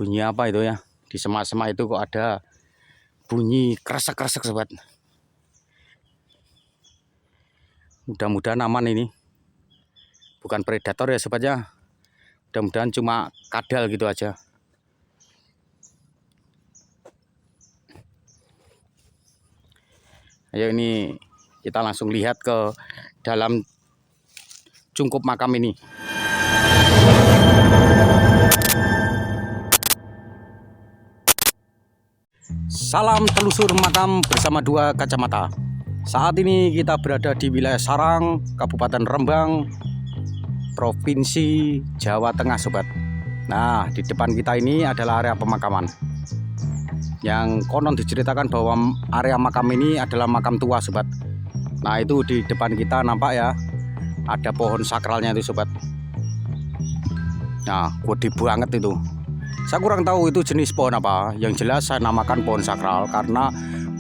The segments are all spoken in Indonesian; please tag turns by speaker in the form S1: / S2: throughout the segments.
S1: Bunyi apa itu ya? Di semak-semak itu kok ada bunyi kresek-kresek sobat. Mudah-mudahan aman ini. Bukan predator ya sobat ya. Mudah-mudahan cuma kadal gitu aja. Ayo ini kita langsung lihat ke dalam cungkup makam ini. Salam telusur makam bersama dua kacamata. Saat ini kita berada di wilayah Sarang, Kabupaten Rembang, Provinsi Jawa Tengah sobat. Nah, di depan kita ini adalah area pemakaman. Yang konon diceritakan bahwa area makam ini adalah makam tua sobat. Nah, itu di depan kita nampak ya, ada pohon sakralnya itu sobat. Nah, gede banget itu. Saya kurang tahu itu jenis pohon apa. Yang jelas saya namakan pohon sakral karena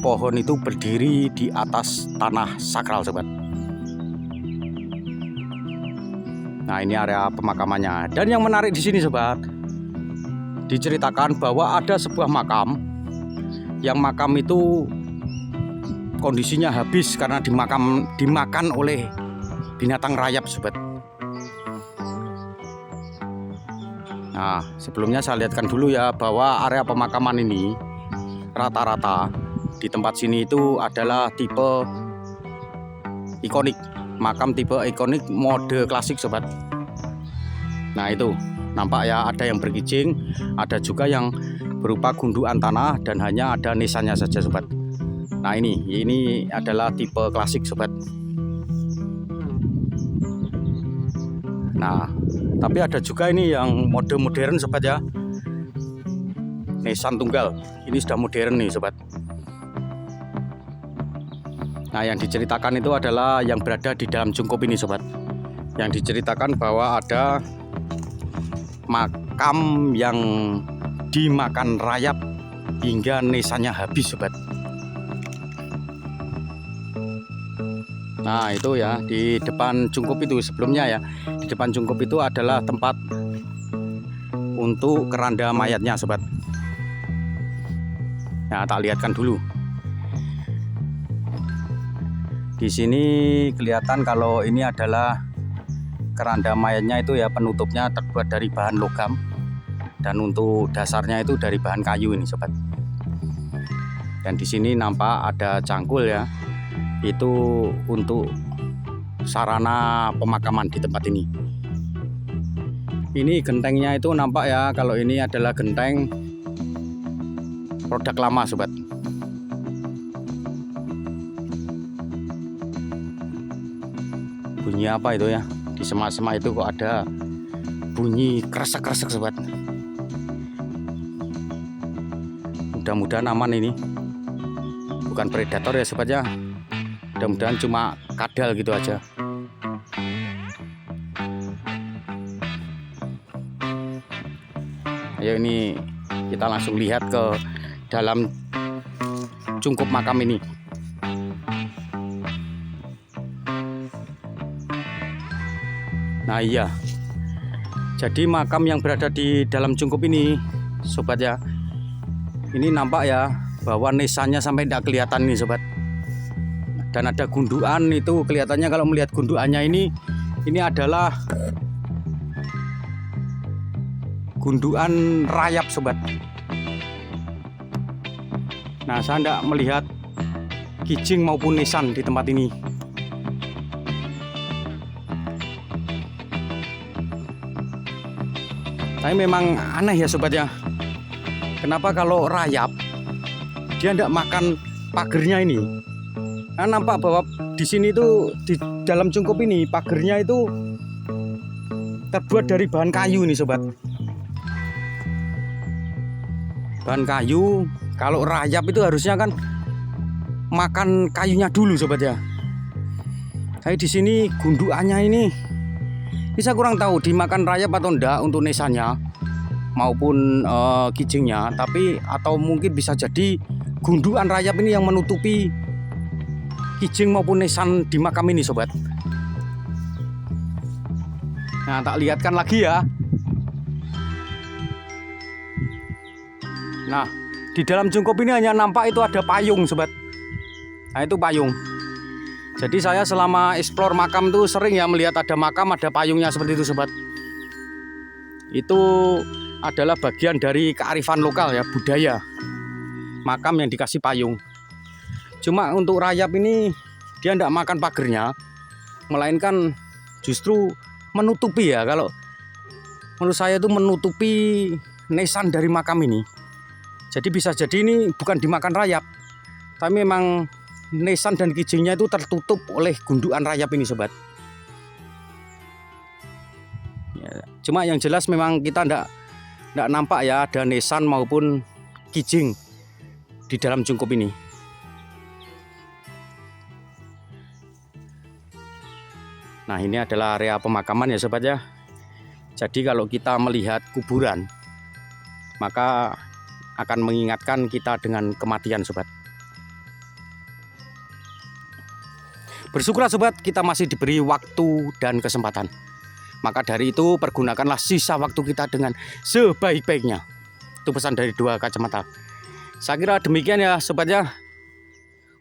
S1: pohon itu berdiri di atas tanah sakral sobat. Nah, ini area pemakamannya. Dan yang menarik di sini sobat, diceritakan bahwa ada sebuah makam, yang makam itu kondisinya habis karena dimakan oleh binatang rayap sobat. Nah, sebelumnya saya lihatkan dulu ya bahwa area pemakaman ini rata-rata di tempat sini itu adalah tipe ikonik, makam tipe ikonik mode klasik sobat. Nah, itu nampak ya, ada yang berkijing, ada juga yang berupa gundukan tanah dan hanya ada nisannya saja sobat. Nah, ini adalah tipe klasik sobat. Nah, tapi ada juga ini yang mode modern sobat ya, nisan tunggal. Ini sudah modern nih sobat. Nah, yang diceritakan itu adalah yang berada di dalam cungkup ini sobat. Yang diceritakan bahwa ada makam yang dimakan rayap hingga nisannya habis sobat. Nah, itu ya di depan cungkup itu sebelumnya ya. Di depan cungkup itu adalah tempat untuk keranda mayatnya sobat. Nah, tak lihatkan dulu. Di sini kelihatan kalau ini adalah keranda mayatnya itu ya, penutupnya terbuat dari bahan logam. Dan untuk dasarnya itu dari bahan kayu ini sobat. Dan di sini nampak ada cangkul ya. Itu untuk sarana pemakaman di tempat ini. Ini gentengnya itu nampak ya, kalau ini adalah genteng produk lama sobat. Bunyi apa itu ya? Di semak-semak itu kok ada bunyi kresek-kresek sobat. Mudah-mudahan aman ini. Bukan predator ya sobat ya. Mudah-mudahan cuma kadal gitu aja. Ayo ini kita langsung lihat ke dalam cungkup makam ini. Nah, iya. Jadi makam yang berada di dalam cungkup ini sobat ya, ini nampak ya bahwa nisannya sampai tidak kelihatan nih sobat. Dan ada gundukan itu kelihatannya, kalau melihat gundukannya ini adalah gundukan rayap sobat. Nah, saya tidak melihat kijing maupun nisan di tempat ini. Tapi memang aneh ya sobat ya. Kenapa kalau rayap dia tidak makan pagernya ini? Nah, nampak bahwa di sini tuh di dalam cungkup ini pagernya itu terbuat dari bahan kayu nih sobat. Bahan kayu. Kalau rayap itu harusnya kan makan kayunya dulu sobat ya. Tapi di sini gundukannya ini saya kurang tahu dimakan rayap atau enggak untuk nisannya maupun kijingnya, tapi atau mungkin bisa jadi gundukan rayap ini yang menutupi kijing maupun nisan di makam ini sobat. Nah, tak lihatkan lagi ya. Nah, di dalam Cungkup ini hanya nampak itu ada payung, sobat. Nah, itu payung. Jadi saya selama explore makam tuh sering ya melihat ada makam, ada payungnya seperti itu, sobat. Itu adalah bagian dari kearifan lokal ya, budaya. Makam yang dikasih payung. Cuma untuk rayap ini dia tidak makan pagernya, melainkan justru menutupi ya. Kalau menurut saya itu menutupi nesan dari makam ini. Jadi bisa jadi ini bukan dimakan rayap, tapi memang nesan dan kijingnya itu tertutup oleh gundukan rayap ini, sobat. Ya, cuma yang jelas memang kita tidak nampak ya ada nesan maupun kijing di dalam Cungkup ini. Nah, ini adalah area pemakaman ya, sobat ya. Jadi kalau kita melihat kuburan, maka akan mengingatkan kita dengan kematian, sobat. Bersyukurlah, sobat, kita masih diberi waktu dan kesempatan. Maka dari itu pergunakanlah sisa waktu kita dengan sebaik-baiknya. Itu pesan dari Dua Kacamata. Saya kira demikian ya, sobat ya,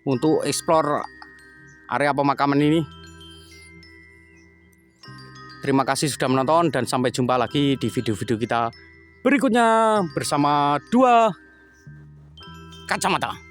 S1: untuk explore area pemakaman ini. Terima kasih sudah menonton dan sampai jumpa lagi di video-video kita berikutnya bersama Dua Kacamata.